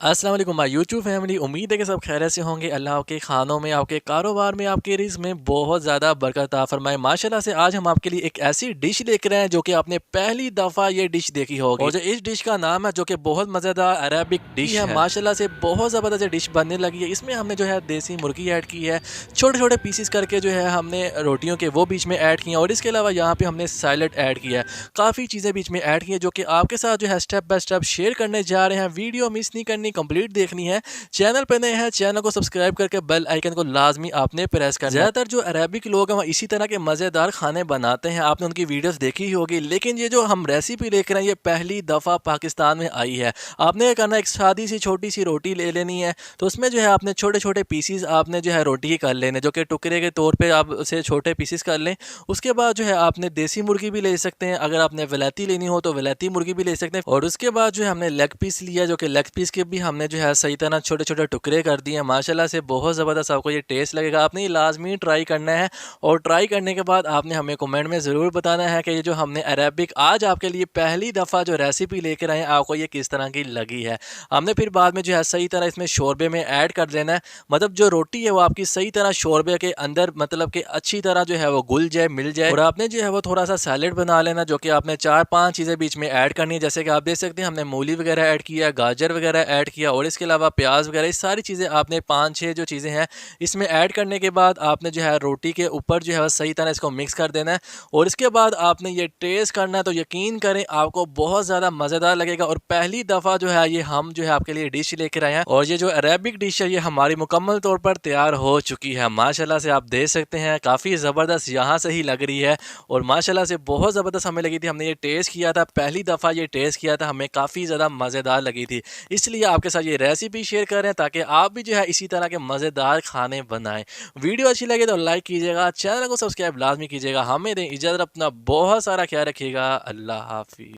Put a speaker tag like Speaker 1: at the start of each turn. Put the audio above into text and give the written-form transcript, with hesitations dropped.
Speaker 1: अस्सलाम वालेकुम my YouTube family. उम्मीद है कि सब खैरियत से होंगे। अल्लाह आपके खानों में, आपके कारोबार में, आपके रिज़्क में बहुत ज़्यादा बरकत अता फरमाए। माशाल्लाह से आज हम आपके लिए एक ऐसी डिश लेकर आए हैं जो कि आपने पहली दफ़ा ये डिश देखी होगी, और जो इस डिश का नाम है जो कि बहुत मज़ेदार अरेबिक डिश है। माशाल्लाह से बहुत ज़बरदस्त डिश बनने लगी है। इसमें हमने जो है देसी मुर्गी ऐड की है, छोटे-छोटे पीसेस करके जो है हमने रोटियों के वो बीच में ऐड किए हैं, और इसके अलावा यहाँ पे हमने सैलेड ऐड किया है। काफ़ी चीज़ें बीच में ऐड की हैं जो कि आपके साथ जो है स्टेप बाय स्टेप शेयर करने जा रहे हैं। वीडियो मिस नहीं करनी, कंप्लीट देखनी है। चैनल पे नए हैं, चैनल को सब्सक्राइब करके बेल आइकन को लाजमी आपने प्रेस करना है। ज़्यादातर जो अरेबिक लोग हैं वो इसी तरह के मज़ेदार खाने बनाते हैं, आपने उनकी वीडियोस देखी ही होगी। लेकिन ये जो हम रेसिपी लेकर रहे हैं ये पहली दफ़ा पाकिस्तान में आई है। आपने ये करना, एक सादी सी छोटी सी रोटी ले लेनी है, तो उसमें जो है आपने छोटे छोटे पीसीज आपने जो है रोटी के कर लेने, जो कि टुकड़े के तौर पर आप उसे छोटे पीसीस कर लें। उसके बाद जो है आपने देसी मुर्गी भी ले सकते हैं, अगर आपने वलैती लेनी हो तो वलैती मुर्गी भी ले सकते हैं। और उसके बाद जो है हमने लेग पीस लिया, जो कि लेग पीस के भी हमने जो है सही तरह छोटे छोटे टुकड़े कर दिए हैं। माशाल्लाह से बहुत ज़बरदस्त आपको ये टेस्ट लगेगा। आपने ये लाजमी ट्राई करना है, और ट्राई करने के बाद आपने हमें कमेंट में ज़रूर बताना है कि ये जो हमने अरेबिक आज आपके लिए पहली दफ़ा जो रेसिपी लेकर आए हैं आपको ये किस तरह की लगी है। हमने फिर बाद में जो है सही तरह इसमें शोरबे में ऐड कर देना है, मतलब जो रोटी है वो आपकी सही तरह शोरबे के अंदर मतलब कि अच्छी तरह जो है वो घुल जाए, मिल जाए। और आपने जो है वो थोड़ा सा सैलेड बना लेना, जो कि आपने 4-5 चीज़ें बीच में ऐड करनी है। जैसे कि आप देख सकते हैं हमने मूली वगैरह ऐड किया, गाजर वगैरह ऐड किया, और इसके अलावा प्याज वगैरह, ये सारी चीज़ें आपने 5-6 जो चीज़ें हैं इसमें ऐड करने के बाद आपने जो है रोटी के ऊपर जो है सही तरह इसको मिक्स कर देना है। और इसके बाद आपने ये टेस्ट करना है, तो यकीन करें आपको बहुत ज़्यादा मज़ेदार लगेगा। और पहली दफ़ा जो है ये हम जो है आपके लिए डिश लेकर आए हैं, और ये जो अरेबिक डिश है ये हमारी मुकम्मल तौर पर तैयार हो चुकी है। माशाल्लाह से आप देख सकते हैं काफ़ी ज़बरदस्त यहाँ से ही लग रही है, और माशाल्लाह से बहुत ज़बरदस्त हमें लगी थी। हमने ये टेस्ट किया था, पहली दफ़ा ये टेस्ट किया था, हमें काफ़ी ज़्यादा मज़ेदार लगी थी। इसलिए आपके साथ ये रेसिपी शेयर कर रहे हैं ताकि आप भी जो है इसी तरह के मज़ेदार खाने बनाएं। वीडियो अच्छी लगे तो लाइक कीजिएगा, चैनल को सब्सक्राइब लाजमी कीजिएगा। हमें दें इजाज़त, अपना बहुत सारा ख्याल रखिएगा। अल्लाह हाफ़िज़।